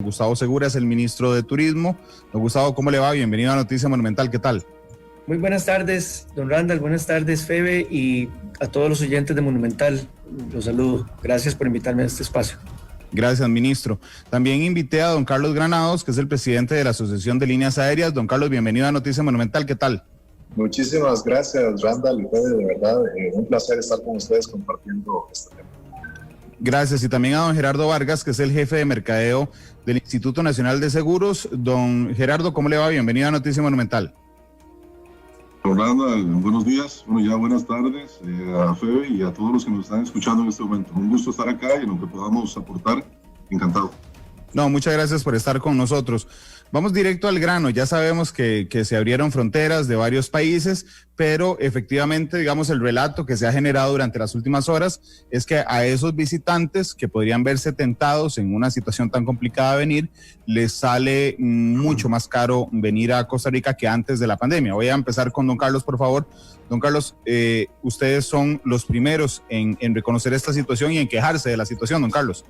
Gustavo Segura es el ministro de Turismo. Don Gustavo, ¿cómo le va? Bienvenido a Noticia Monumental, ¿qué tal? Muy buenas tardes, don Randall, buenas tardes, Febe, y a todos los oyentes de Monumental. Los saludo. Gracias por invitarme a este espacio. Gracias, ministro. También invité a don Carlos Granados, que es el presidente de la Asociación de Líneas Aéreas. Don Carlos, bienvenido a Noticia Monumental, ¿qué tal? Muchísimas gracias, Randall, y Febe, de verdad, un placer estar con ustedes compartiendo este tema. Gracias, y también a don Gerardo Vargas, que es el jefe de mercadeo del Instituto Nacional de Seguros. Don Gerardo, ¿cómo le va? Bienvenido a Noticia Monumental. Randall, buenos días, bueno, ya buenas tardes a Febe y a todos los que nos están escuchando en este momento. Un gusto estar acá y en lo que podamos aportar, encantado. No, muchas gracias por estar con nosotros. Vamos directo al grano. Ya sabemos que se abrieron fronteras de varios países, pero efectivamente, digamos, el relato que se ha generado durante las últimas horas es que a esos visitantes que podrían verse tentados en una situación tan complicada de venir, les sale mucho más caro venir a Costa Rica que antes de la pandemia. Voy a empezar con don Carlos, por favor. Don Carlos, ustedes son los primeros en reconocer esta situación y en quejarse de la situación, don Carlos.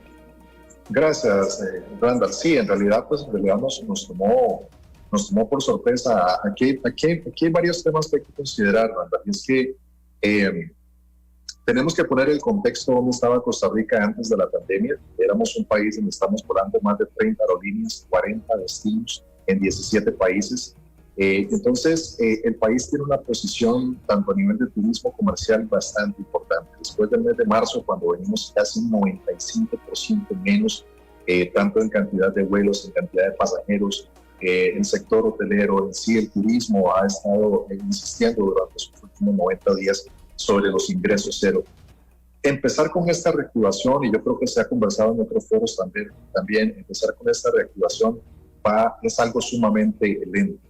Gracias, Randall. Sí, en realidad nos tomó por sorpresa. Aquí hay varios temas que hay que considerar, Randall. Y es que tenemos que poner el contexto donde estaba Costa Rica antes de la pandemia. Éramos un país donde estamos volando más de 30 aerolíneas, 40 destinos en 17 países. Entonces, el país tiene una posición, tanto a nivel de turismo comercial, bastante importante. Después del mes de marzo, cuando venimos casi un 95% menos, tanto en cantidad de vuelos, en cantidad de pasajeros, el sector hotelero en sí, el turismo ha estado insistiendo durante sus últimos 90 días sobre los ingresos cero. Empezar con esta reactivación, y yo creo que se ha conversado en otros foros también empezar con esta reactivación es algo sumamente lento.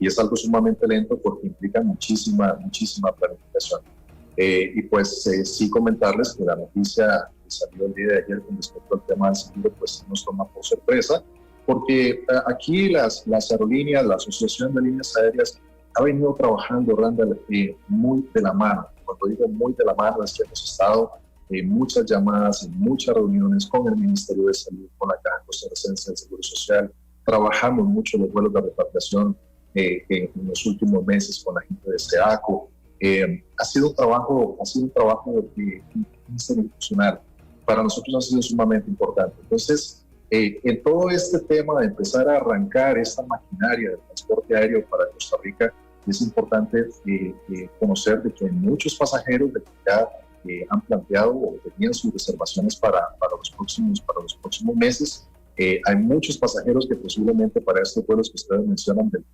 Y es algo sumamente lento porque implica muchísima planificación. Y pues sí comentarles que la noticia que salió el día de ayer con respecto al tema del seguro, pues nos toma por sorpresa, porque aquí las aerolíneas, la Asociación de Líneas Aéreas ha venido trabajando, Randall, muy de la mano. Cuando digo muy de la mano es que hemos estado en muchas llamadas, en muchas reuniones con el Ministerio de Salud, con la Caja Costarricense del Seguro Social, trabajamos mucho los vuelos de repatriación en los últimos meses con la gente de SEACO. Ha sido un trabajo institucional. Para nosotros ha sido sumamente importante. Entonces, en todo este tema de empezar a arrancar esta maquinaria de transporte aéreo para Costa Rica, es importante conocer de que hay muchos pasajeros de que ya han planteado o tenían sus reservaciones para los próximos meses. Hay muchos pasajeros que posiblemente para estos vuelos que ustedes mencionan del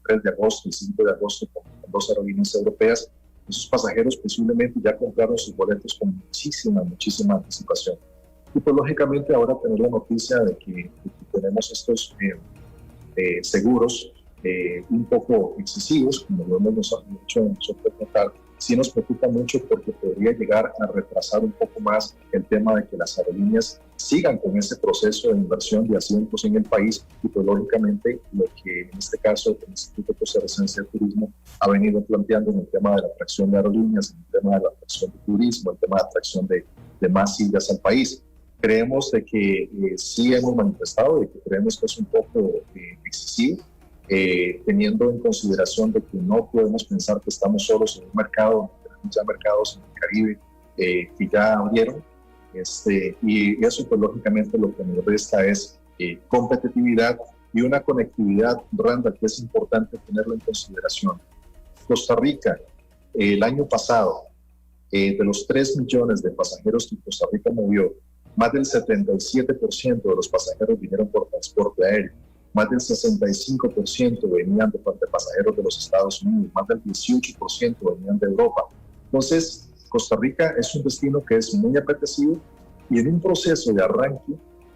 3 de agosto y 5 de agosto con dos aerolíneas europeas, esos pasajeros posiblemente ya compraron sus boletos con muchísima anticipación. Y pues lógicamente ahora tener la noticia de que tenemos estos seguros un poco excesivos, como lo hemos hecho nosotros notar, sí nos preocupa mucho porque podría llegar a retrasar un poco más el tema de que las aerolíneas sigan con ese proceso de inversión de asientos en el país y pues lógicamente lo que en este caso el Instituto Costarricense de Turismo ha venido planteando en el tema de la atracción de aerolíneas, en el tema de la atracción de turismo, el tema de atracción de más sillas al país. Creemos de que sí hemos manifestado de que creemos que es un poco excesivo, teniendo en consideración de que no podemos pensar que estamos solos en un mercado, tenemos ya mercados en el Caribe que ya abrieron, y eso pues lógicamente lo que nos resta es competitividad y una conectividad, Randall, que es importante tenerlo en consideración. Costa Rica, el año pasado, de los 3 millones de pasajeros que Costa Rica movió, más del 77% de los pasajeros vinieron por transporte aéreo. Más del 65% venían de pasajeros de los Estados Unidos, más del 18% venían de Europa. Entonces, Costa Rica es un destino que es muy apetecido y en un proceso de arranque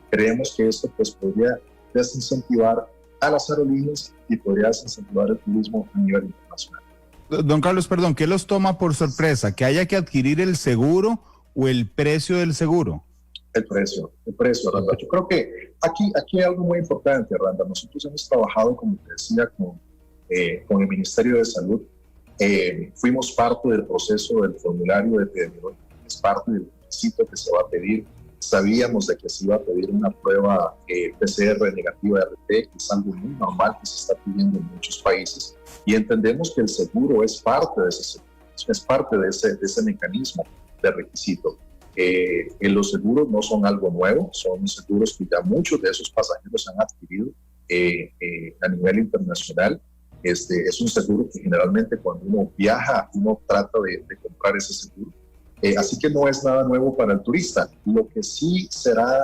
creemos que esto pues, podría desincentivar a las aerolíneas y podría desincentivar el turismo a nivel internacional. Don Carlos, perdón, ¿qué los toma por sorpresa? ¿Que haya que adquirir el seguro o el precio del seguro? El precio, Randall. Yo creo que aquí hay algo muy importante, Randall. Nosotros hemos trabajado, como te decía, con el Ministerio de Salud. Fuimos parte del proceso del formulario de epidemiología, es parte del requisito que se va a pedir Sabíamos de que se iba a pedir una prueba PCR negativa de RT, que es algo muy normal que se está pidiendo en muchos países, y entendemos que el seguro es parte de ese mecanismo de requisito. Los seguros no son algo nuevo, son seguros que ya muchos de esos pasajeros han adquirido a nivel internacional. Es un seguro que generalmente cuando uno viaja, uno trata de comprar ese seguro. Así que no es nada nuevo para el turista. Lo que sí será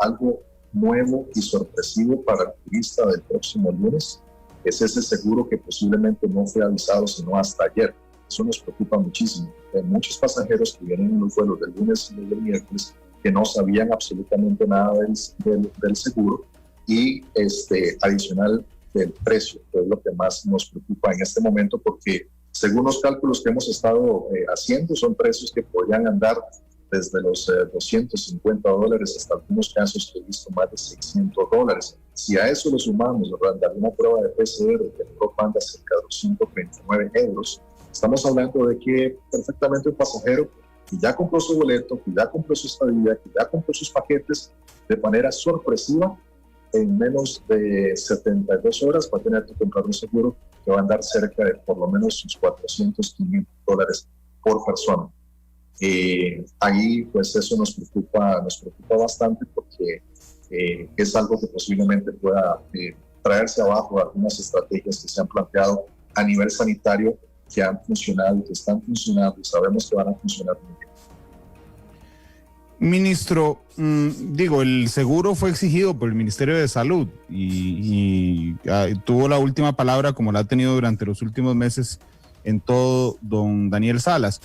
algo nuevo y sorpresivo para el turista del próximo lunes es ese seguro que posiblemente no fue avisado sino hasta ayer. Eso nos preocupa muchísimo. Hay muchos pasajeros que vienen en los vuelos del lunes y del miércoles que no sabían absolutamente nada del seguro, y adicional del precio, que es lo que más nos preocupa en este momento, porque según los cálculos que hemos estado haciendo, son precios que podrían andar desde los $250 hasta algunos casos que he visto más de $600. Si a eso le sumamos, Randall, una prueba de PCR que en Europa anda cerca de los €139, estamos hablando de que perfectamente un pasajero que ya compró su boleto, que ya compró su estadía, que ya compró sus paquetes, de manera sorpresiva, en menos de 72 horas va a tener que comprar un seguro que va a andar cerca de por lo menos sus $400-500 por persona. Ahí pues eso nos preocupa bastante, porque es algo que posiblemente pueda traerse abajo algunas estrategias que se han planteado a nivel sanitario, que han funcionado, que están funcionando y sabemos que van a funcionar muy bien. Ministro, el seguro fue exigido por el Ministerio de Salud y tuvo la última palabra, como la ha tenido durante los últimos meses en todo don Daniel Salas.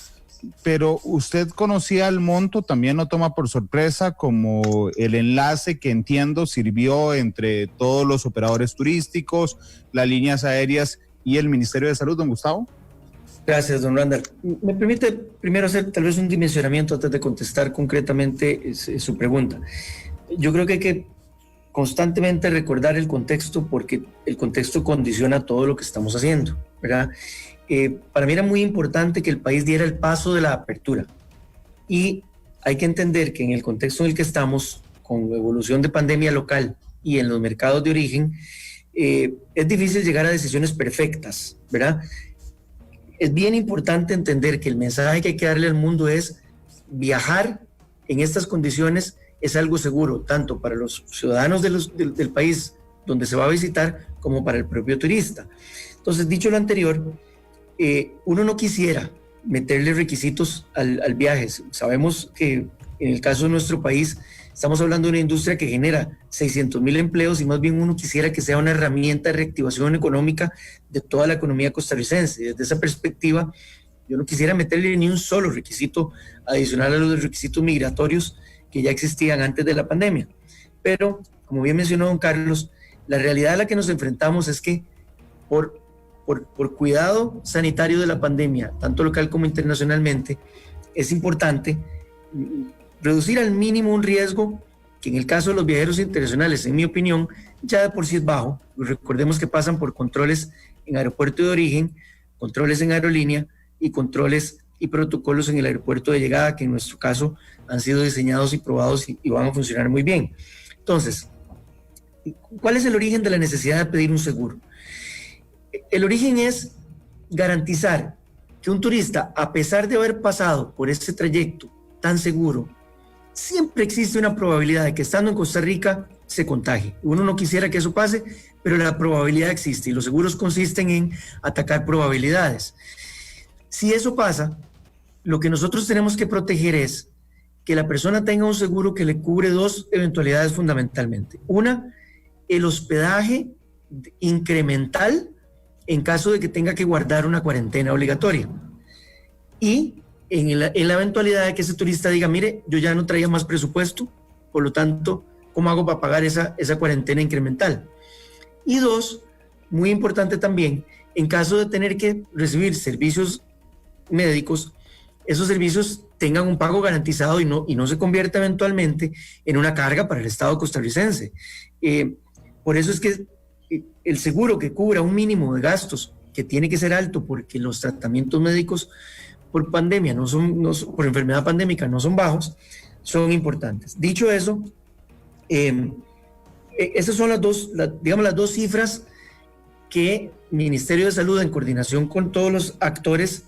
Pero usted conocía el monto, también lo toma por sorpresa, como el enlace que entiendo sirvió entre todos los operadores turísticos, las líneas aéreas y el Ministerio de Salud, don Gustavo. Gracias, don Randall. Me permite primero hacer tal vez un dimensionamiento antes de contestar concretamente su pregunta. Yo creo que hay que constantemente recordar el contexto, porque el contexto condiciona todo lo que estamos haciendo, ¿verdad? Para mí era muy importante que el país diera el paso de la apertura, y hay que entender que en el contexto en el que estamos, con evolución de pandemia local y en los mercados de origen, es difícil llegar a decisiones perfectas, ¿verdad? Es bien importante entender que el mensaje que hay que darle al mundo es: viajar en estas condiciones es algo seguro, tanto para los ciudadanos del país donde se va a visitar como para el propio turista. Entonces, dicho lo anterior, uno no quisiera meterle requisitos al viaje. Sabemos que en el caso de nuestro país estamos hablando de una industria que genera 600,000 empleos, y más bien uno quisiera que sea una herramienta de reactivación económica de toda la economía costarricense. Desde esa perspectiva, yo no quisiera meterle ni un solo requisito adicional a los requisitos migratorios que ya existían antes de la pandemia. Pero, como bien mencionó don Carlos, la realidad a la que nos enfrentamos es que por cuidado sanitario de la pandemia, tanto local como internacionalmente, es importante reducir al mínimo un riesgo que en el caso de los viajeros internacionales, en mi opinión, ya de por sí es bajo. Recordemos que pasan por controles en aeropuerto de origen, controles en aerolínea y controles y protocolos en el aeropuerto de llegada, que en nuestro caso han sido diseñados y probados y van a funcionar muy bien. Entonces, ¿cuál es el origen de la necesidad de pedir un seguro? El origen es garantizar que un turista, a pesar de haber pasado por este trayecto tan seguro, siempre existe una probabilidad de que estando en Costa Rica se contagie. Uno no quisiera que eso pase, pero la probabilidad existe, y los seguros consisten en atacar probabilidades. Si eso pasa, lo que nosotros tenemos que proteger es que la persona tenga un seguro que le cubre dos eventualidades fundamentalmente. Una, el hospedaje incremental en caso de que tenga que guardar una cuarentena obligatoria. Y en la eventualidad de que ese turista diga: mire, yo ya no traía más presupuesto, por lo tanto, ¿cómo hago para pagar esa cuarentena incremental? Y dos, muy importante también, en caso de tener que recibir servicios médicos, esos servicios tengan un pago garantizado y no se convierta eventualmente en una carga para el Estado costarricense. Por eso es que el seguro que cubra un mínimo de gastos, que tiene que ser alto, porque los tratamientos médicos por pandemia por enfermedad pandémica no son bajos, son importantes. Dicho eso, esas son las dos cifras que el Ministerio de Salud, en coordinación con todos los actores,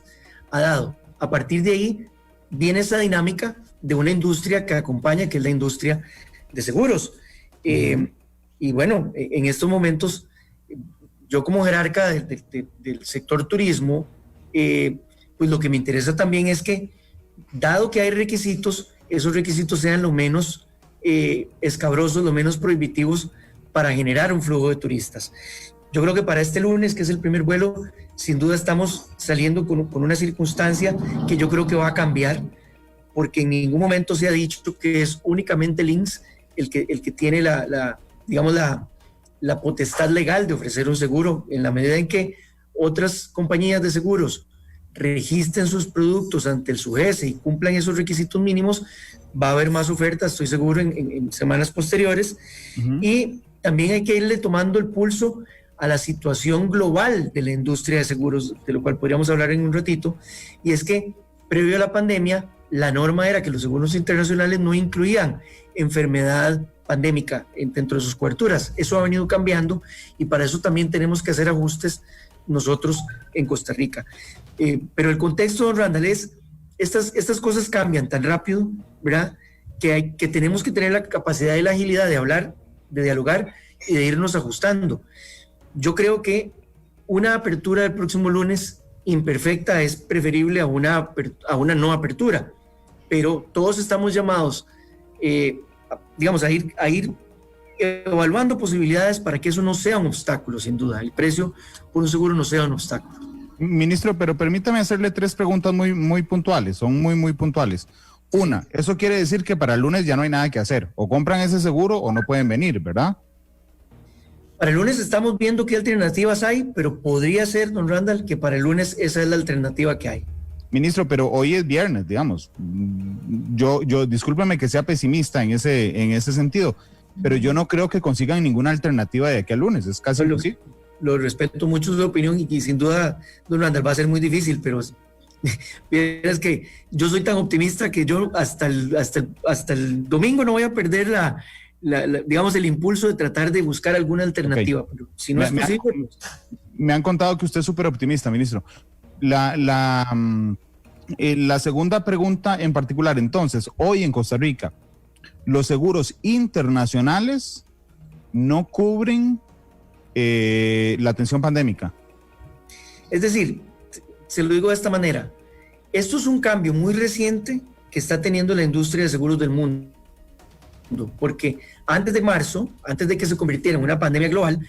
ha dado. A partir de ahí viene esa dinámica de una industria que acompaña, que es la industria de seguros. Y bueno, en estos momentos, yo como jerarca del sector turismo, pues lo que me interesa también es que, dado que hay requisitos, esos requisitos sean lo menos escabrosos, lo menos prohibitivos para generar un flujo de turistas. Yo creo que para este lunes, que es el primer vuelo, sin duda estamos saliendo con una circunstancia que yo creo que va a cambiar, porque en ningún momento se ha dicho que es únicamente el INSS el que tiene la potestad legal de ofrecer un seguro. En la medida en que otras compañías de seguros registren sus productos ante el SUGESE y cumplan esos requisitos mínimos, va a haber más ofertas, estoy seguro, en semanas posteriores. Y también hay que irle tomando el pulso a la situación global de la industria de seguros, de lo cual podríamos hablar en un ratito, y es que previo a la pandemia, la norma era que los seguros internacionales no incluían enfermedad pandémica dentro de sus coberturas. Eso ha venido cambiando y para eso también tenemos que hacer ajustes nosotros en Costa Rica. Pero el contexto, don Randall, es estas cosas cambian tan rápido, ¿verdad? Que tenemos que tener la capacidad y la agilidad de hablar, de dialogar y de irnos ajustando. Yo creo que una apertura del próximo lunes imperfecta es preferible a una no apertura, pero todos estamos llamados, a ir evaluando posibilidades para que eso no sea un obstáculo, sin duda. El precio por un seguro no sea un obstáculo. Ministro, pero permítame hacerle 3 preguntas muy puntuales, son muy puntuales. Una, eso quiere decir que para el lunes ya no hay nada que hacer, o compran ese seguro o no pueden venir, ¿verdad? Para el lunes estamos viendo qué alternativas hay, pero podría ser, don Randall, que para el lunes esa es la alternativa que hay. Ministro, pero hoy es viernes, digamos. Yo discúlpeme que sea pesimista en ese sentido, pero yo no creo que consigan ninguna alternativa de aquí al lunes, es casi imposible. Lo respeto mucho su opinión y sin duda, don Randall, va a ser muy difícil, pero es que yo soy tan optimista que yo hasta el domingo no voy a perder el impulso de tratar de buscar alguna alternativa. Okay. Pero si no es posible, me han contado que usted es súper optimista, ministro. La segunda pregunta en particular, entonces, hoy en Costa Rica, los seguros internacionales no cubren la atención pandémica. Es decir, se lo digo de esta manera, esto es un cambio muy reciente que está teniendo la industria de seguros del mundo, porque antes de marzo, antes de que se convirtiera en una pandemia global,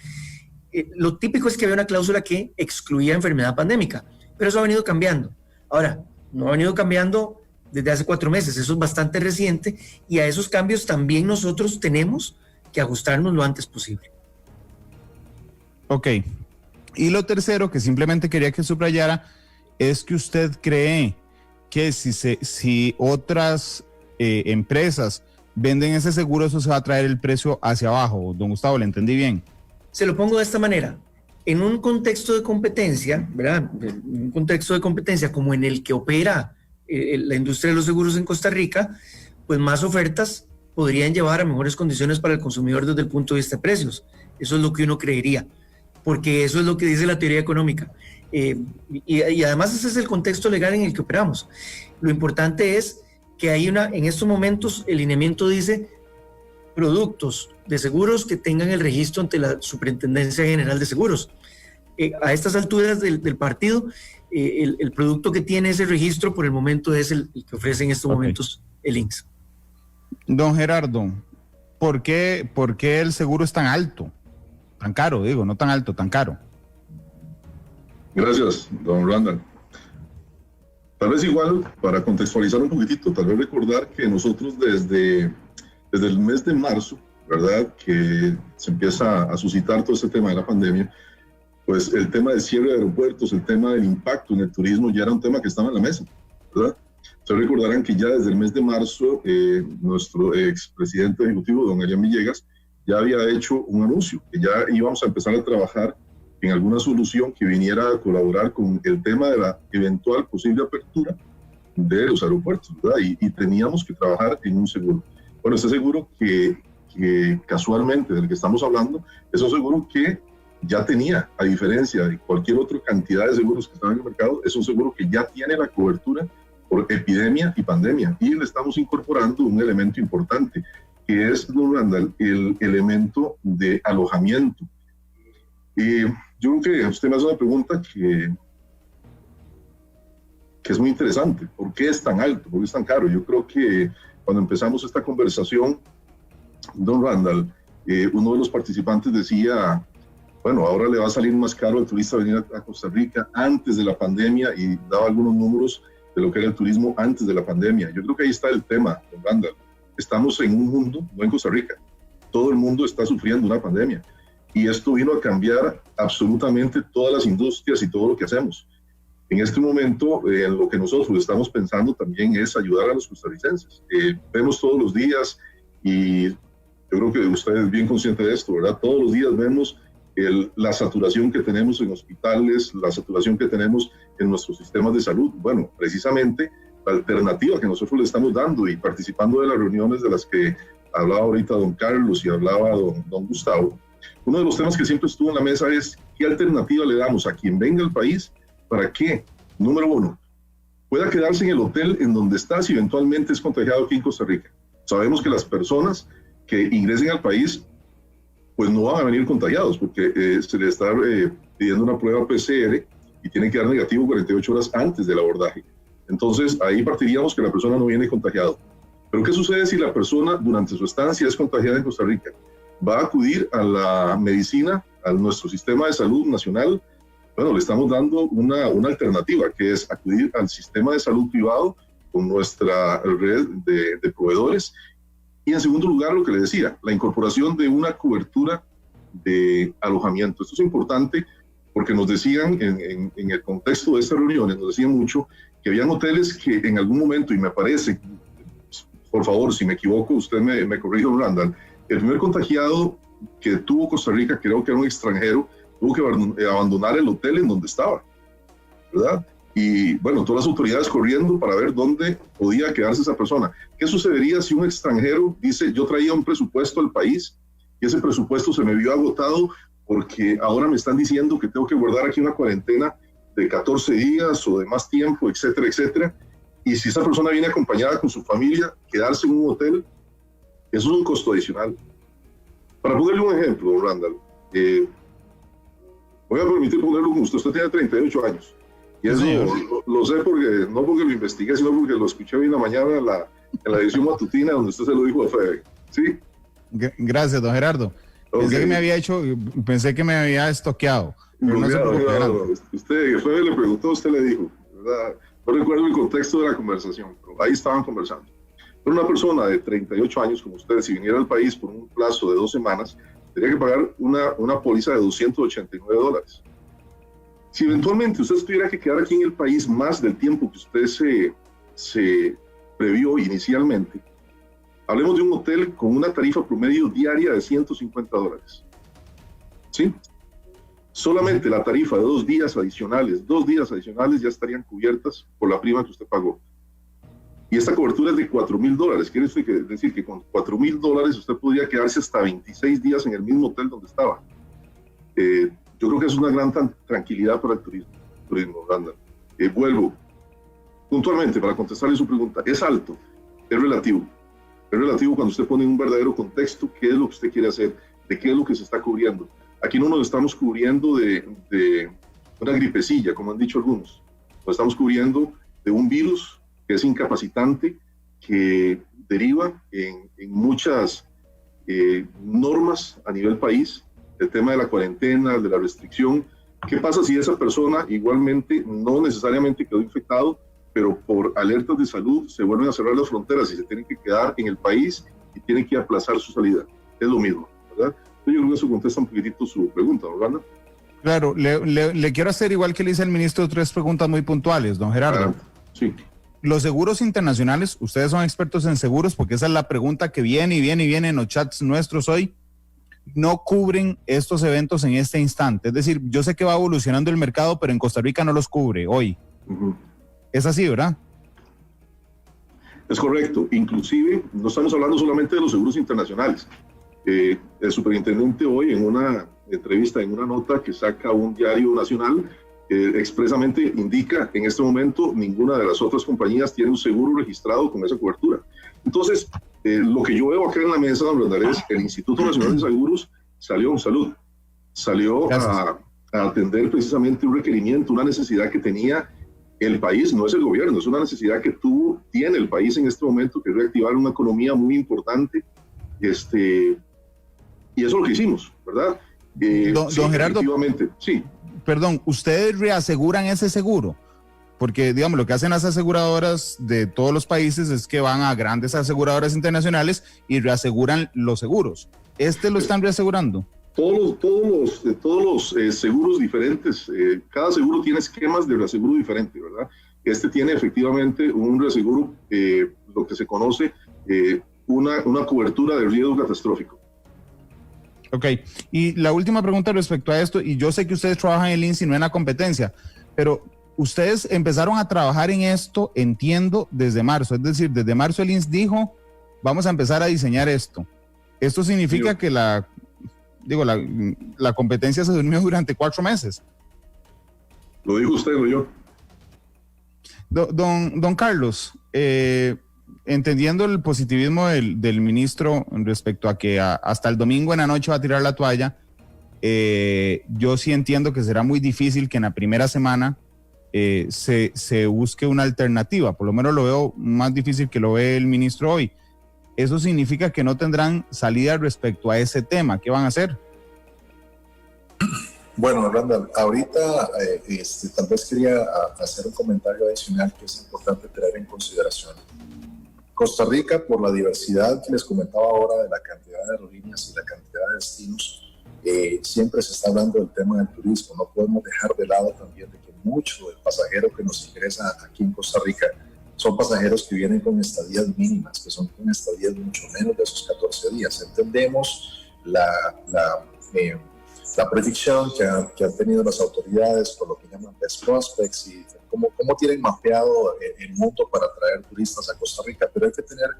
lo típico es que había una cláusula que excluía enfermedad pandémica, pero eso ha venido cambiando. Ahora, no ha venido cambiando desde hace 4 meses, eso es bastante reciente y a esos cambios también nosotros tenemos que ajustarnos lo antes posible. Ok. Y lo tercero que simplemente quería que subrayara es que usted cree que si otras empresas venden ese seguro, eso se va a traer el precio hacia abajo. Don Gustavo, ¿le entendí bien? Se lo pongo de esta manera. En un contexto de competencia, ¿verdad? En un contexto de competencia como en el que opera la industria de los seguros en Costa Rica, pues más ofertas podrían llevar a mejores condiciones para el consumidor desde el punto de vista de precios. Eso es lo que uno creería, porque eso es lo que dice la teoría económica. Y además ese es el contexto legal en el que operamos. Lo importante es que hay en estos momentos el lineamiento dice productos de seguros que tengan el registro ante la Superintendencia General de Seguros. A estas alturas del partido, el producto que tiene ese registro por el momento es el que ofrece en estos momentos el INSS. Don Gerardo, ¿por qué el seguro es tan alto? Tan caro, digo, no tan alto, tan caro. Gracias, don Randall. Tal vez igual, para contextualizar un poquitito, tal vez recordar que nosotros desde el mes de marzo, ¿verdad?, que se empieza a suscitar todo este tema de la pandemia, pues el tema del cierre de aeropuertos, el tema del impacto en el turismo ya era un tema que estaba en la mesa, ¿verdad? Ustedes recordarán que ya desde el mes de marzo nuestro expresidente ejecutivo, don Elian Villegas, ya había hecho un anuncio, que ya íbamos a empezar a trabajar en alguna solución que viniera a colaborar con el tema de la eventual posible apertura de los aeropuertos, ¿verdad? Y teníamos que trabajar en un seguro. Bueno, este seguro que casualmente del que estamos hablando es un seguro que ya tenía, a diferencia de cualquier otra cantidad de seguros que están en el mercado, es un seguro que ya tiene la cobertura por epidemia y pandemia, y le estamos incorporando un elemento importante, que es, don Randall, el elemento de alojamiento. Yo creo que usted me hace una pregunta que es muy interesante. ¿Por qué es tan alto? ¿Por qué es tan caro? Yo creo que cuando empezamos esta conversación, don Randall, uno de los participantes decía, bueno, ahora le va a salir más caro al turista venir a Costa Rica antes de la pandemia, y daba algunos números de lo que era el turismo antes de la pandemia. Yo creo que ahí está el tema, don Randall. Estamos en un mundo, no en Costa Rica, todo el mundo está sufriendo una pandemia, y esto vino a cambiar absolutamente todas las industrias y todo lo que hacemos. En este momento, en lo que nosotros estamos pensando también es ayudar a los costarricenses. Vemos todos los días, y yo creo que usted es bien consciente de esto, ¿verdad? Todos los días vemos la saturación que tenemos en hospitales, la saturación que tenemos en nuestros sistemas de salud. Bueno, precisamente la alternativa que nosotros le estamos dando, y participando de las reuniones de las que hablaba ahorita don Carlos y hablaba don Gustavo, uno de los temas que siempre estuvo en la mesa es qué alternativa le damos a quien venga al país para que, número uno, pueda quedarse en el hotel en donde está si eventualmente es contagiado aquí en Costa Rica. Sabemos que las personas que ingresen al país pues no van a venir contagiados, porque se les está pidiendo una prueba PCR y tienen que dar negativo 48 horas antes del abordaje. Entonces ahí partiríamos que la persona no viene contagiado. Pero ¿qué sucede si la persona durante su estancia es contagiada en Costa Rica? Va a acudir a la medicina, a nuestro sistema de salud nacional. Bueno, le estamos dando una alternativa, que es acudir al sistema de salud privado con nuestra red de proveedores. Y en segundo lugar, lo que le decía, la incorporación de una cobertura de alojamiento. Esto es importante porque nos decían en el contexto de estas reuniones, nos decían mucho que habían hoteles que en algún momento, y me parece, por favor, si me equivoco, usted me corrige, don Randall, el primer contagiado que tuvo Costa Rica, creo que era un extranjero, tuvo que abandonar el hotel en donde estaba, ¿verdad? Y bueno, todas las autoridades corriendo para ver dónde podía quedarse esa persona. ¿Qué sucedería si un extranjero dice, yo traía un presupuesto al país y ese presupuesto se me vio agotado porque ahora me están diciendo que tengo que guardar aquí una cuarentena de 14 días o de más tiempo, etcétera, etcétera? Y si esa persona viene acompañada con su familia, quedarse en un hotel, eso es un costo adicional. Para ponerle un ejemplo, don Randall, voy a permitir ponerlo con usted. Usted tiene 38 años. Y eso lo sé porque, no porque lo investigué, sino porque lo escuché hoy en la mañana en la edición matutina donde usted se lo dijo a Fede. ¿Sí? Gracias, don Gerardo. Okay. Pensé que me había estoqueado. Pero no sé por qué. Fede le preguntó, usted le dijo, ¿verdad? No recuerdo el contexto de la conversación, pero ahí estaban conversando. Pero una persona de 38 años como usted, si viniera al país por un plazo de 2 semanas, tendría que pagar una póliza de $289. Si eventualmente usted tuviera que quedar aquí en el país más del tiempo que usted se previó inicialmente, hablemos de un hotel con una tarifa promedio diaria de $150. ¿Sí? Solamente la tarifa de 2 días adicionales ya estarían cubiertas por la prima que usted pagó. Y esta cobertura es de $4,000. Quiere decir que con $4,000 usted podría quedarse hasta 26 días en el mismo hotel donde estaba. Yo creo que es una gran tranquilidad para el turismo, Randall. Vuelvo puntualmente para contestarle su pregunta. ¿Es alto? Es relativo. Es relativo cuando usted pone en un verdadero contexto qué es lo que usted quiere hacer, de qué es lo que se está cubriendo. Aquí no nos estamos cubriendo de una gripecilla, como han dicho algunos. Nos estamos cubriendo de un virus que es incapacitante, que deriva en muchas normas a nivel país. El tema de la cuarentena, de la restricción. ¿Qué pasa si esa persona igualmente no necesariamente quedó infectado, pero por alertas de salud se vuelven a cerrar las fronteras y se tienen que quedar en el país y tienen que aplazar su salida? Es lo mismo, ¿verdad? Yo creo que eso contesta un poquitito su pregunta, ¿verdad? Claro, le quiero hacer, igual que le hice al ministro, 3 preguntas muy puntuales, don Gerardo. Sí. Los seguros internacionales, ustedes son expertos en seguros, porque esa es la pregunta que viene en los chats nuestros hoy. No cubren estos eventos en este instante. Es decir, yo sé que va evolucionando el mercado, pero en Costa Rica no los cubre hoy. Uh-huh. Es así, ¿verdad? Es correcto. Inclusive, no estamos hablando solamente de los seguros internacionales. El superintendente hoy en una entrevista, en una nota que saca un diario nacional, expresamente indica en este momento ninguna de las otras compañías tiene un seguro registrado con esa cobertura. Entonces, lo que yo veo acá en la mesa, don Randall, es el Instituto Nacional de Seguros salió a atender precisamente un requerimiento, una necesidad que tenía el país, no es el gobierno, es una necesidad que tiene el país en este momento, que es reactivar una economía muy importante, y eso es lo que hicimos, ¿verdad? Don Gerardo, sí. Perdón, ¿ustedes reaseguran ese seguro? Porque, digamos, lo que hacen las aseguradoras de todos los países es que van a grandes aseguradoras internacionales y reaseguran los seguros. ¿Lo están reasegurando? Todos los seguros diferentes, cada seguro tiene esquemas de reaseguro diferente, ¿verdad? Este tiene efectivamente un reaseguro, lo que se conoce, una cobertura de riesgo catastrófico. Ok, y la última pregunta respecto a esto, y yo sé que ustedes trabajan en el INSS y no en la competencia, pero ustedes empezaron a trabajar en esto, entiendo, desde marzo, es decir, desde marzo el INSS dijo, vamos a empezar a diseñar esto. Esto significa que la competencia se durmió durante 4 meses. Lo dijo usted, no yo. Don Carlos, entendiendo el positivismo del ministro respecto a que hasta el domingo en la noche va a tirar la toalla, yo sí entiendo que será muy difícil que en la primera semana se busque una alternativa. Por lo menos lo veo más difícil que lo ve el ministro hoy. Eso significa que no tendrán salida respecto a ese tema. ¿Qué van a hacer? Bueno, Randall, ahorita tal vez quería hacer un comentario adicional que es importante tener en consideración. Costa Rica, por la diversidad que les comentaba ahora de la cantidad de aerolíneas y la cantidad de destinos, siempre se está hablando del tema del turismo. No podemos dejar de lado también de que mucho del pasajero que nos ingresa aquí en Costa Rica son pasajeros que vienen con estadías mínimas, que son con estadías mucho menos de esos 14 días. Entendemos la predicción que han tenido las autoridades por lo que llaman best prospects y cómo tienen mapeado el mundo para atraer turistas a Costa Rica. Pero hay que tener,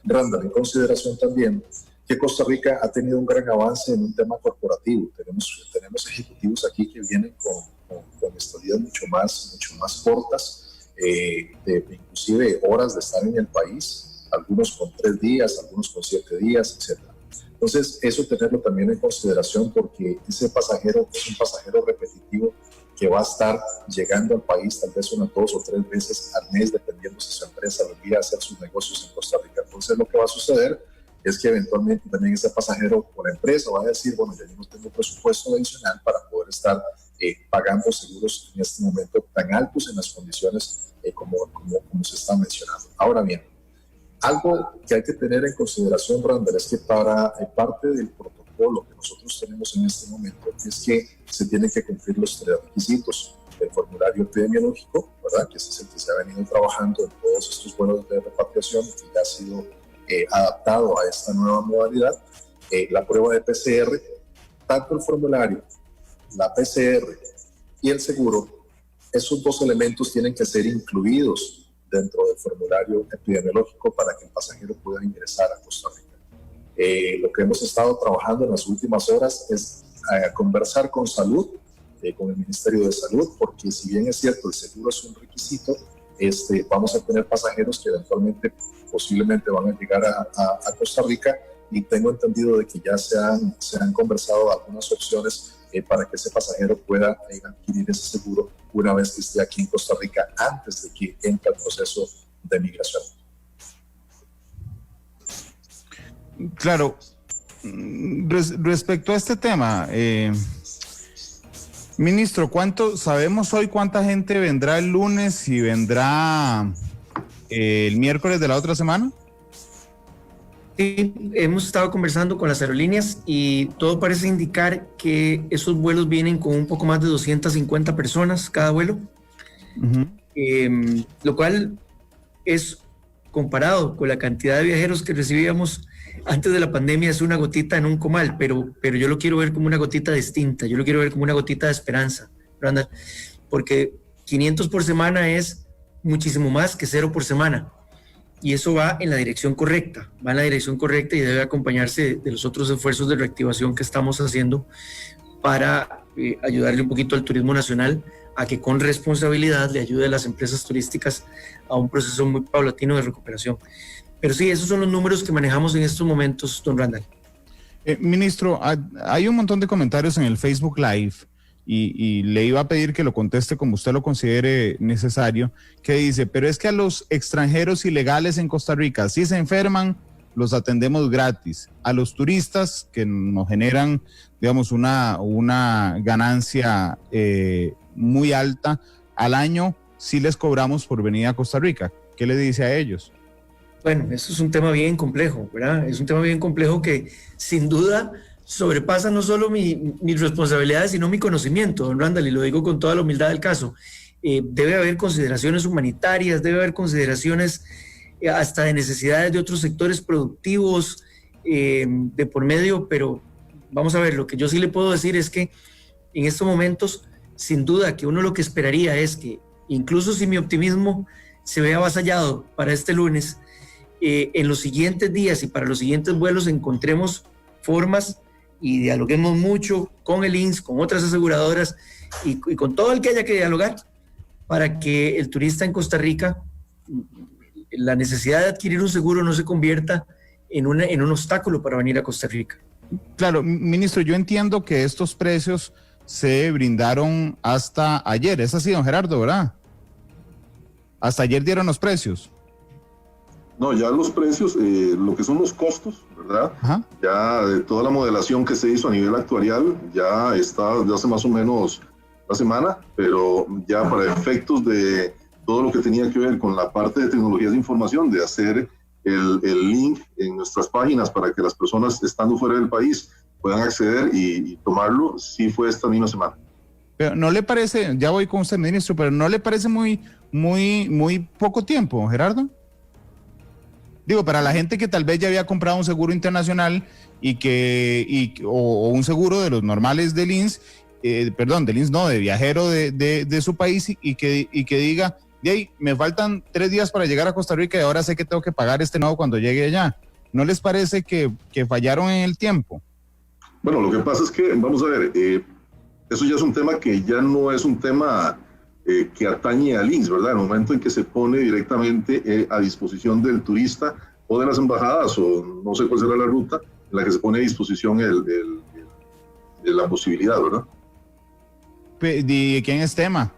Randall, en consideración también que Costa Rica ha tenido un gran avance en un tema corporativo. Tenemos ejecutivos aquí que vienen con estadías mucho más cortas, inclusive horas de estar en el país, algunos con 3 días, algunos con 7 días, etc. Entonces, eso tenerlo también en consideración porque ese pasajero es un pasajero repetitivo que va a estar llegando al país tal vez unas 2 o 3 veces al mes, dependiendo si su empresa vendría a hacer sus negocios en Costa Rica. Entonces, lo que va a suceder es que eventualmente también ese pasajero o la empresa va a decir, bueno, ya yo no tengo presupuesto adicional para poder estar pagando seguros en este momento tan altos en las condiciones como se está mencionando. Ahora bien, algo que hay que tener en consideración, Randall, es que para parte del protocolo que nosotros tenemos en este momento es que se tienen que cumplir los 3 requisitos del formulario epidemiológico, ¿verdad? Que ese es el que se ha venido trabajando en todos estos vuelos de repatriación y que ya ha sido adaptado a esta nueva modalidad, la prueba de PCR, tanto el formulario, la PCR y el seguro, esos 2 elementos tienen que ser incluidos dentro del formulario epidemiológico para que el pasajero pueda ingresar a Costa Rica. Lo que hemos estado trabajando en las últimas horas es conversar con Salud, con el Ministerio de Salud, porque si bien es cierto, el seguro es un requisito, vamos a tener pasajeros que eventualmente posiblemente van a llegar a Costa Rica y tengo entendido de que ya se han conversado algunas opciones para que ese pasajero pueda adquirir ese seguro una vez que esté aquí en Costa Rica antes de que entre el proceso de migración. Claro, respecto a este tema, ministro, ¿sabemos hoy cuánta gente vendrá el lunes y vendrá el miércoles de la otra semana? Sí, hemos estado conversando con las aerolíneas y todo parece indicar que esos vuelos vienen con un poco más de 250 personas cada vuelo, lo cual es, comparado con la cantidad de viajeros que recibíamos antes de la pandemia, es una gotita en un comal, pero yo lo quiero ver como una gotita distinta, yo lo quiero ver como una gotita de esperanza, Randall, porque 500 por semana es muchísimo más que 0 por semana. y eso va en la dirección correcta, y debe acompañarse de los otros esfuerzos de reactivación que estamos haciendo para ayudarle un poquito al turismo nacional a que con responsabilidad le ayude a las empresas turísticas a un proceso muy paulatino de recuperación. Pero sí, esos son los números que manejamos en estos momentos, don Randall. Ministro, hay un montón de comentarios en el Facebook Live y le iba a pedir que lo conteste como usted lo considere necesario, que dice, pero es que a los extranjeros ilegales en Costa Rica, si se enferman, los atendemos gratis. A los turistas que nos generan, digamos, una ganancia muy alta al año, sí les cobramos por venir a Costa Rica. ¿Qué le dice a ellos? Bueno, eso es un tema bien complejo, ¿verdad? Es un tema bien complejo que sin duda sobrepasa no solo mis responsabilidades, sino mi conocimiento, don Randall, y lo digo con toda la humildad del caso. Debe haber consideraciones humanitarias, debe haber consideraciones hasta de necesidades de otros sectores productivos de por medio, pero vamos a ver, lo que yo sí le puedo decir es que en estos momentos, sin duda que uno lo que esperaría es que, incluso si mi optimismo se vea avasallado para este lunes, en los siguientes días y para los siguientes vuelos encontremos formas y dialoguemos mucho con el INS, con otras aseguradoras y con todo el que haya que dialogar para que el turista en Costa Rica, la necesidad de adquirir un seguro no se convierta en un obstáculo para venir a Costa Rica. Claro, ministro, yo entiendo que estos precios se brindaron hasta ayer, es así, don Gerardo, ¿verdad? Hasta ayer dieron los precios. No, ya los precios, lo que son los costos, ¿verdad? Ajá. Ya de toda la modelación que se hizo a nivel actuarial, ya está de hace más o menos una semana, pero ya para efectos de todo lo que tenía que ver con la parte de tecnologías de información, de hacer el link en nuestras páginas para que las personas estando fuera del país puedan acceder y tomarlo, sí fue esta misma semana. Pero no le parece, ya voy con usted, ministro, pero no le parece muy poco tiempo, Gerardo. Digo, para la gente que tal vez ya había comprado un seguro internacional o un seguro de los normales del INS, del INS no, de viajero de su país y que diga, de ahí, me faltan 3 días para llegar a Costa Rica y ahora sé que tengo que pagar este nuevo cuando llegue allá. ¿No les parece que fallaron en el tiempo? Bueno, lo que pasa es que, vamos a ver, eso ya es un tema que ya no es un tema que atañe al INS, ¿verdad? En el momento en que se pone directamente a disposición del turista o de las embajadas, o no sé cuál será la ruta en la que se pone a disposición la posibilidad, ¿verdad? ¿De quién es tema?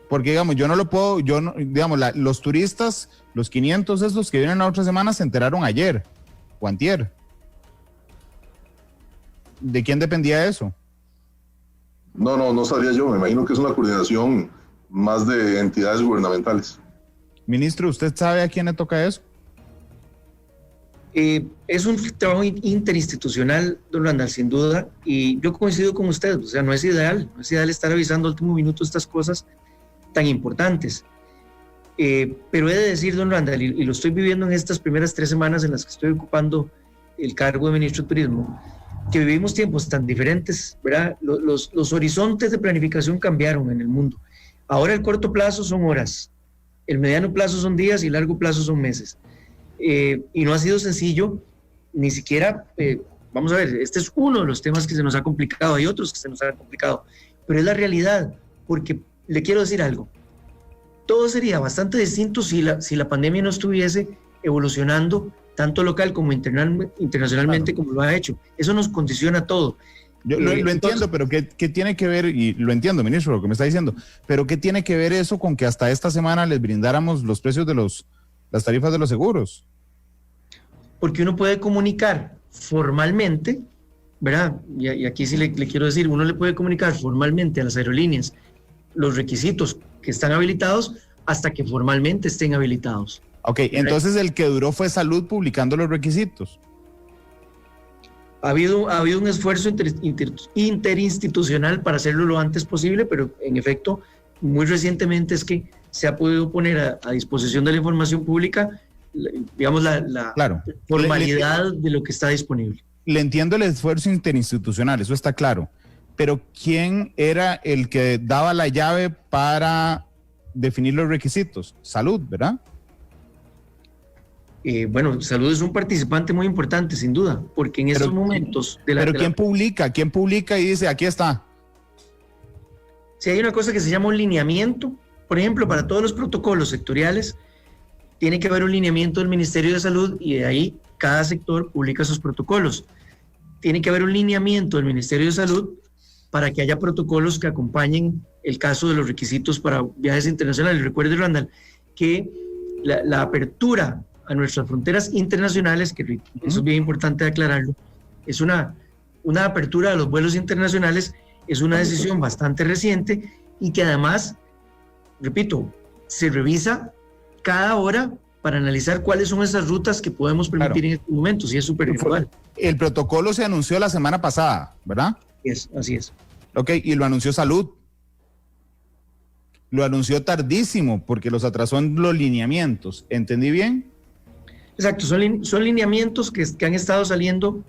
Porque, digamos, yo no lo puedo, digamos, los turistas, los 500 estos que vienen la otra semana se enteraron ayer o antier. ¿De quién dependía eso? No sabía yo, me imagino que es una coordinación más de entidades gubernamentales. Ministro, ¿usted sabe a quién le toca eso? Es un trabajo interinstitucional, don Randall, sin duda, y yo coincido con usted, o sea, no es ideal estar avisando al último minuto estas cosas tan importantes. Pero he de decir, don Randall, y lo estoy viviendo en estas primeras 3 semanas en las que estoy ocupando el cargo de ministro de Turismo, que vivimos tiempos tan diferentes, ¿verdad? Los horizontes de planificación cambiaron en el mundo. Ahora el corto plazo son horas, el mediano plazo son días y el largo plazo son meses. Y no ha sido sencillo, ni siquiera, vamos a ver, este es uno de los temas que se nos ha complicado, hay otros que se nos han complicado, pero es la realidad, porque le quiero decir algo, todo sería bastante distinto si la pandemia no estuviese evolucionando tanto local como internacionalmente, claro, como lo ha hecho. Eso nos condiciona todo. Yo lo entiendo, pero ¿qué tiene que ver? Y lo entiendo, ministro, lo que me está diciendo, pero ¿qué tiene que ver eso con que hasta esta semana les brindáramos los precios de las tarifas de los seguros? Porque uno puede comunicar formalmente, ¿verdad? Y aquí sí le quiero decir, uno le puede comunicar formalmente a las aerolíneas los requisitos que están habilitados hasta que formalmente estén habilitados. Ok, entonces el que duró fue Salud publicando los requisitos. Ha habido un esfuerzo interinstitucional para hacerlo lo antes posible, pero en efecto, muy recientemente es que se ha podido poner a disposición de la información pública, digamos, la claro, formalidad de lo que está disponible. Le entiendo el esfuerzo interinstitucional, eso está claro, pero ¿quién era el que daba la llave para definir los requisitos? Salud, ¿verdad? bueno, salud es un participante muy importante, sin duda, porque en estos momentos... Pero ¿quién publica? ¿Quién publica y dice, aquí está? Si hay una cosa que se llama un lineamiento, por ejemplo, para todos los protocolos sectoriales, tiene que haber un lineamiento del Ministerio de Salud y de ahí cada sector publica sus protocolos. Tiene que haber un lineamiento del Ministerio de Salud para que haya protocolos que acompañen el caso de los requisitos para viajes internacionales. Recuerde, Randall, que la apertura a nuestras fronteras internacionales, que eso es bien importante aclararlo, es una apertura de los vuelos internacionales, es una decisión bastante reciente y que además, repito, se revisa cada hora para analizar cuáles son esas rutas que podemos permitir en estos momentos, y es súper igual. El protocolo se anunció la semana pasada, ¿verdad? Así es. Ok, y lo anunció Salud. Lo anunció tardísimo porque los atrasó en los lineamientos. ¿Entendí bien? Exacto, son lineamientos que han estado saliendo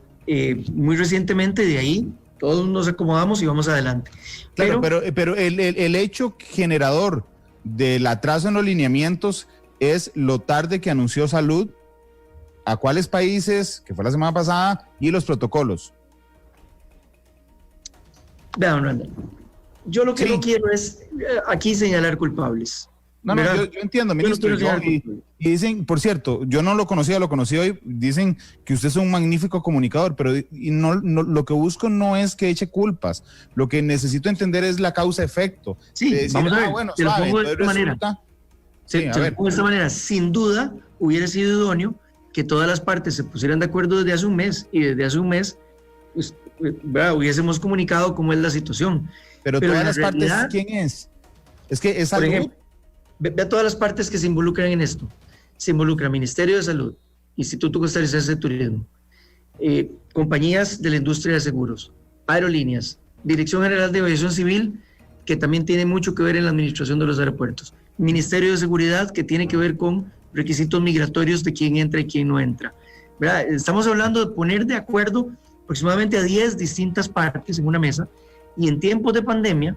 muy recientemente, de ahí todos nos acomodamos y vamos adelante. Claro, pero el hecho generador del atraso en los lineamientos es lo tarde que anunció Salud, a cuáles países, que fue la semana pasada, y los protocolos. Vean, Randall, yo lo que no quiero es aquí señalar culpables. No, yo entiendo, ministro. Y dicen, por cierto, yo no lo conocía, lo conocí hoy. Dicen que usted es un magnífico comunicador, pero no, lo que busco no es que eche culpas. Lo que necesito entender es la causa-efecto. Sí, decir, vamos a ver, bueno, te lo pongo de esta manera. Sin duda, hubiera sido idóneo que todas las partes se pusieran de acuerdo desde hace un mes, y desde hace un mes pues, hubiésemos comunicado cómo es la situación. Pero todas las partes, ¿quién es? Es que es Salud. Por ejemplo, ve a todas las partes que se involucran en esto. Se involucra Ministerio de Salud, Instituto Costarricense de Turismo, compañías de la industria de seguros, aerolíneas, Dirección General de Aviación Civil, que también tiene mucho que ver en la administración de los aeropuertos, Ministerio de Seguridad, que tiene que ver con requisitos migratorios de quién entra y quién no entra. ¿Verdad? Estamos hablando de poner de acuerdo aproximadamente a 10 distintas partes en una mesa, y en tiempos de pandemia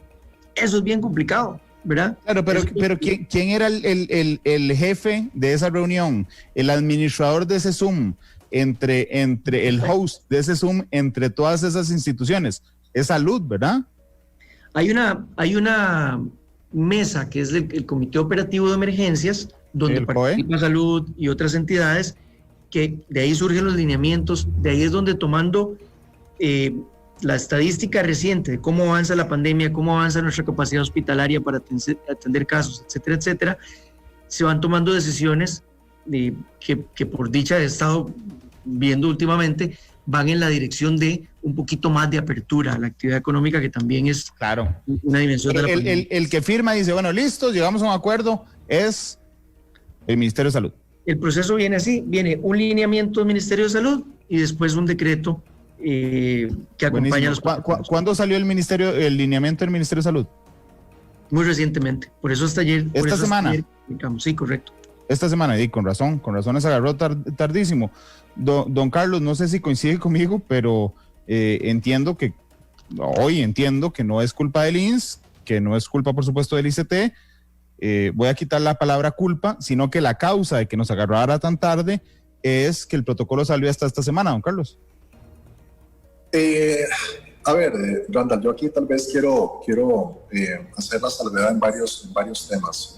eso es bien complicado, ¿verdad? Claro, pero ¿quién era el jefe de esa reunión? El administrador de ese Zoom, entre el host de ese Zoom, entre todas esas instituciones. Es Salud, ¿verdad? Hay una mesa que es el Comité Operativo de Emergencias, donde participa Salud y otras entidades, que de ahí surgen los lineamientos, de ahí es donde, tomando la estadística reciente de cómo avanza la pandemia, cómo avanza nuestra capacidad hospitalaria para atender casos, etcétera, etcétera, se van tomando decisiones que por dicha he estado viendo últimamente, van en la dirección de un poquito más de apertura a la actividad económica, que también es claro una dimensión de la pandemia. El que firma dice, bueno, listo, llegamos a un acuerdo, es el Ministerio de Salud. El proceso viene así, viene un lineamiento del Ministerio de Salud y después un decreto que acompaña los... ¿Cuándo salió el lineamiento del Ministerio de Salud? Muy recientemente, por eso hasta ayer. ¿Esta semana? Sí, correcto. Esta semana, y con razón se agarró tardísimo. Don Carlos, no sé si coincide conmigo, pero entiendo que no es culpa del INS, que no es culpa, por supuesto, del ICT. Voy a quitar la palabra culpa, sino que la causa de que nos agarrara tan tarde es que el protocolo salió hasta esta semana, don Carlos. A ver, Randall, yo aquí tal vez quiero hacer la salvedad en varios temas.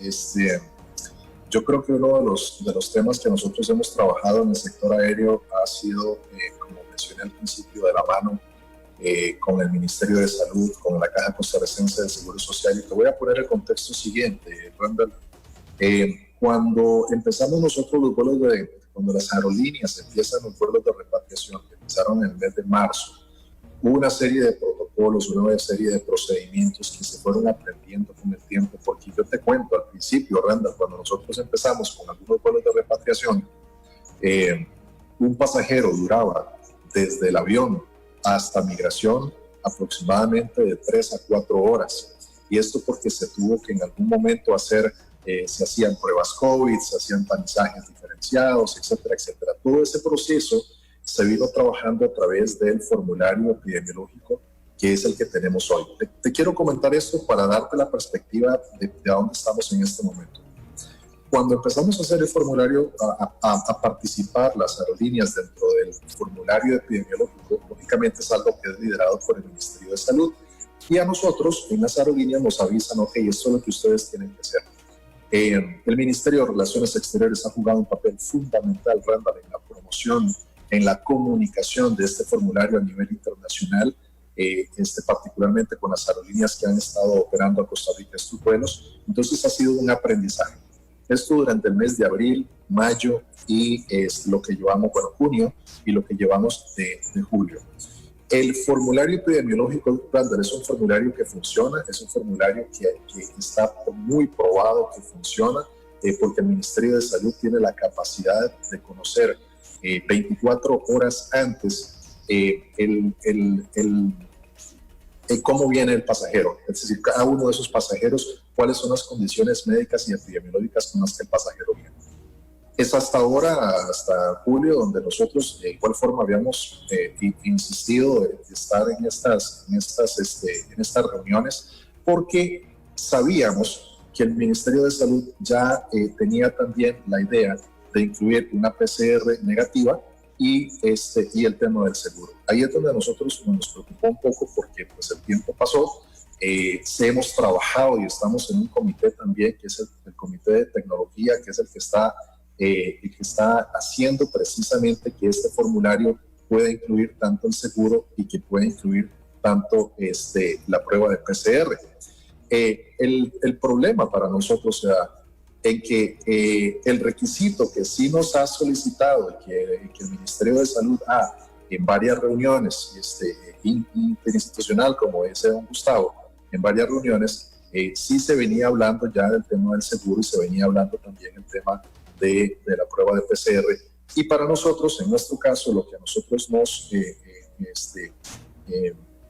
Yo creo que uno de los temas que nosotros hemos trabajado en el sector aéreo ha sido, como mencioné al principio, de la mano con el Ministerio de Salud, con la Caja Costarricense de Seguro Social. Y te voy a poner el contexto siguiente, Randall. Cuando empezamos nosotros los vuelos cuando las aerolíneas empiezan los vuelos de repatriación, que empezaron en el mes de marzo, hubo una serie de protocolos, una serie de procedimientos que se fueron aprendiendo con el tiempo, porque yo te cuento, al principio, Randall, cuando nosotros empezamos con algunos vuelos de repatriación, un pasajero duraba desde el avión hasta migración aproximadamente de 3 a 4 horas, y esto porque se tuvo que en algún momento hacer, se hacían pruebas COVID, se hacían tamizajes diferenciados, etcétera, etcétera. Todo ese proceso se vino trabajando a través del formulario epidemiológico, que es el que tenemos hoy. Te quiero comentar esto para darte la perspectiva de dónde estamos en este momento. cuando empezamos a hacer el formulario, a participar las aerolíneas dentro del formulario epidemiológico, lógicamente es algo que es liderado por el Ministerio de Salud. Y a nosotros, en las aerolíneas, nos avisan, ok, esto es lo que ustedes tienen que hacer. El Ministerio de Relaciones Exteriores ha jugado un papel fundamental, Randall, en la promoción, en la comunicación de este formulario a nivel internacional, particularmente con las aerolíneas que han estado operando a Costa Rica estos vuelos. Entonces ha sido un aprendizaje. Esto durante el mes de abril, mayo y es lo que llevamos, junio y lo que llevamos de julio. El formulario epidemiológico, Randall, es un formulario que funciona, es un formulario que está muy probado que funciona, porque el Ministerio de Salud tiene la capacidad de conocer 24 horas antes cómo viene el pasajero, es decir, cada uno de esos pasajeros, cuáles son las condiciones médicas y epidemiológicas con las que el pasajero viene. Es hasta ahora, hasta julio, donde nosotros de igual forma habíamos insistido en estar en estas reuniones, porque sabíamos que el Ministerio de Salud ya tenía también la idea de incluir una PCR negativa y el tema del seguro. Ahí es donde a nosotros nos preocupó un poco, porque pues el tiempo pasó. Hemos trabajado y estamos en un comité también, que es el comité de tecnología, que es el que está haciendo precisamente que este formulario pueda incluir tanto el seguro y que pueda incluir tanto la prueba de PCR. El problema para nosotros será en que el requisito que sí nos ha solicitado y que el Ministerio de Salud en varias reuniones interinstitucional, como dice don Gustavo, en varias reuniones, sí se venía hablando ya del tema del seguro y se venía hablando también el tema de la prueba de PCR. Y para nosotros, en nuestro caso, lo que a nosotros nos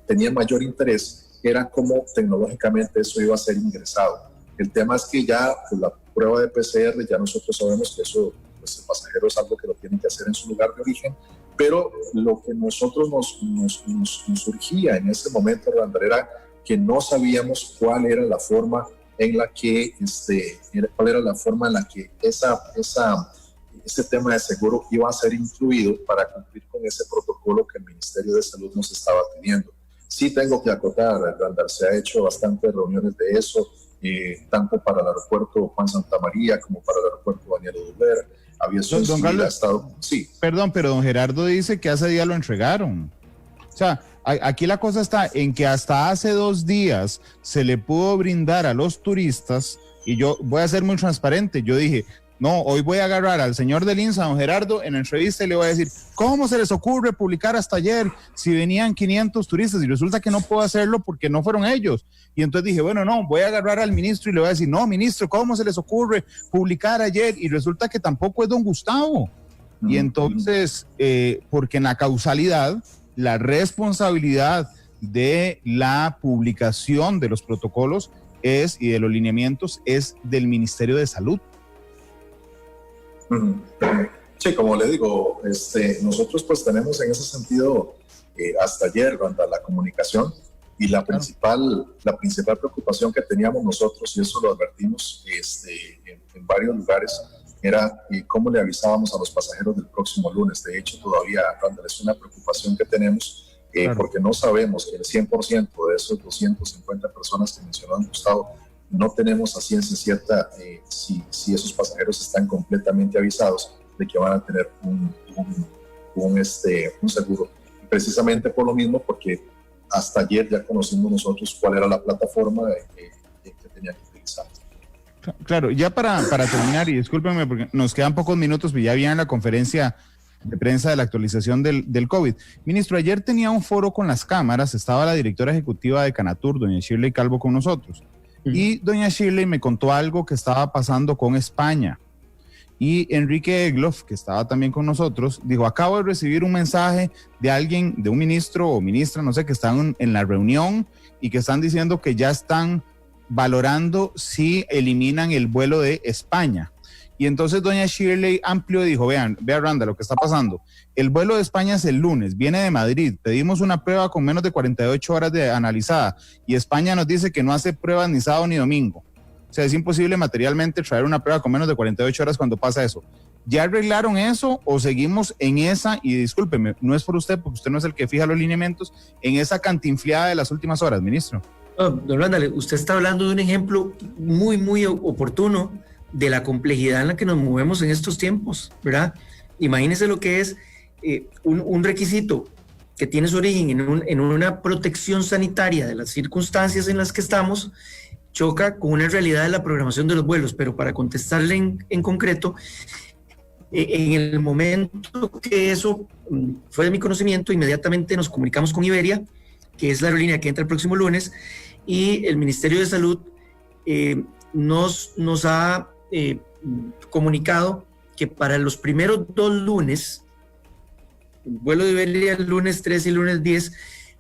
tenía mayor interés era cómo tecnológicamente eso iba a ser ingresado. El tema es que ya pues, la prueba de PCR, ya nosotros sabemos que eso, pues el pasajero es algo que lo tienen que hacer en su lugar de origen, pero lo que nosotros nos surgía en ese momento, Randall, era que no sabíamos cuál era la forma en la que ese tema de seguro iba a ser incluido para cumplir con ese protocolo que el Ministerio de Salud nos estaba pidiendo. Sí tengo que acotar, Randall, se ha hecho bastantes reuniones de eso, tanto para el aeropuerto Juan Santamaría como para el aeropuerto Daniel Oduber. Don Carlos, sí. Perdón, pero don Gerardo dice que hace día lo entregaron. O sea, aquí la cosa está en que hasta hace 2 días se le pudo brindar a los turistas, y yo voy a ser muy transparente, yo dije, no, hoy voy a agarrar al señor del INSA, don Gerardo, en la entrevista y le voy a decir, ¿cómo se les ocurre publicar hasta ayer si venían 500 turistas? Y resulta que no puedo hacerlo porque no fueron ellos. Y entonces dije, bueno, no, voy a agarrar al ministro y le voy a decir, no, ministro, ¿cómo se les ocurre publicar ayer? Y resulta que tampoco es don Gustavo. Y entonces, porque en la causalidad, la responsabilidad de la publicación de los protocolos y de los lineamientos es del Ministerio de Salud. Sí, como le digo, nosotros pues tenemos en ese sentido hasta ayer, Randall, la comunicación y la principal preocupación que teníamos nosotros, y eso lo advertimos en varios lugares, era cómo le avisábamos a los pasajeros del próximo lunes. De hecho, todavía, Randall, es una preocupación que tenemos porque no sabemos que el 100% de esos 250 personas que mencionó Gustavo, no tenemos a ciencia cierta si esos pasajeros están completamente avisados de que van a tener un seguro. Precisamente por lo mismo, porque hasta ayer ya conocimos nosotros cuál era la plataforma que tenía que utilizar. Claro, ya para terminar, y discúlpenme porque nos quedan pocos minutos, pero ya viene la conferencia de prensa de la actualización del COVID. Ministro, ayer tenía un foro con las cámaras, estaba la directora ejecutiva de Canatur, doña Shirley Calvo, con nosotros. Y doña Shirley me contó algo que estaba pasando con España. Y Enrique Egloff, que estaba también con nosotros, dijo, acabo de recibir un mensaje de alguien, de un ministro o ministra, no sé, que están en la reunión y que están diciendo que ya están valorando si eliminan el vuelo de España. Y entonces doña Shirley amplió y dijo, vea Randa, lo que está pasando. El vuelo de España es el lunes, viene de Madrid, pedimos una prueba con menos de 48 horas de analizada y España nos dice que no hace pruebas ni sábado ni domingo. O sea, es imposible materialmente traer una prueba con menos de 48 horas cuando pasa eso. ¿Ya arreglaron eso o seguimos en esa, y discúlpeme, no es por usted, porque usted no es el que fija los lineamientos, en esa cantinfleada de las últimas horas, ministro? No, don Randall, usted está hablando de un ejemplo muy, muy oportuno de la complejidad en la que nos movemos en estos tiempos, ¿verdad? Imagínese lo que es un requisito que tiene su origen en una protección sanitaria de las circunstancias en las que estamos, choca con una realidad de la programación de los vuelos. Pero para contestarle en concreto, en el momento que eso fue de mi conocimiento, inmediatamente nos comunicamos con Iberia, que es la aerolínea que entra el próximo lunes, y el Ministerio de Salud nos ha comunicado que para los primeros 2 lunes, el vuelo de Iberia el lunes 3 y el lunes 10,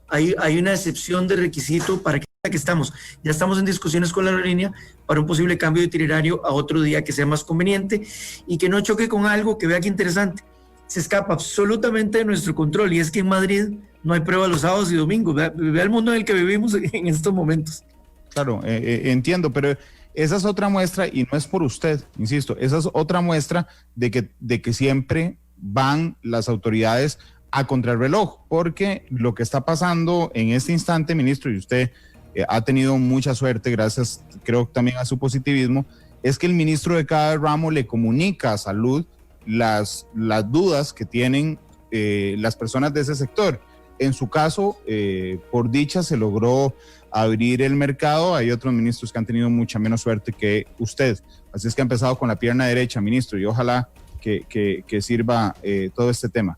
hay una excepción de requisito para que estamos. Ya estamos en discusiones con la aerolínea para un posible cambio de itinerario a otro día que sea más conveniente y que no choque con algo que, vea que interesante, se escapa absolutamente de nuestro control, y es que en Madrid no hay prueba los sábados y domingos. Vea el mundo en el que vivimos en estos momentos. Claro, entiendo, pero esa es otra muestra, y no es por usted, insisto, esa es otra muestra de que siempre van las autoridades a contrarreloj, porque lo que está pasando en este instante, ministro, y usted ha tenido mucha suerte, gracias creo también a su positivismo, es que el ministro de cada ramo le comunica a Salud las dudas que tienen las personas de ese sector. En su caso, por dicha, se logró abrir el mercado. Hay otros ministros que han tenido mucha menos suerte que usted. Así es que ha empezado con la pierna derecha, ministro, y ojalá que sirva todo este tema.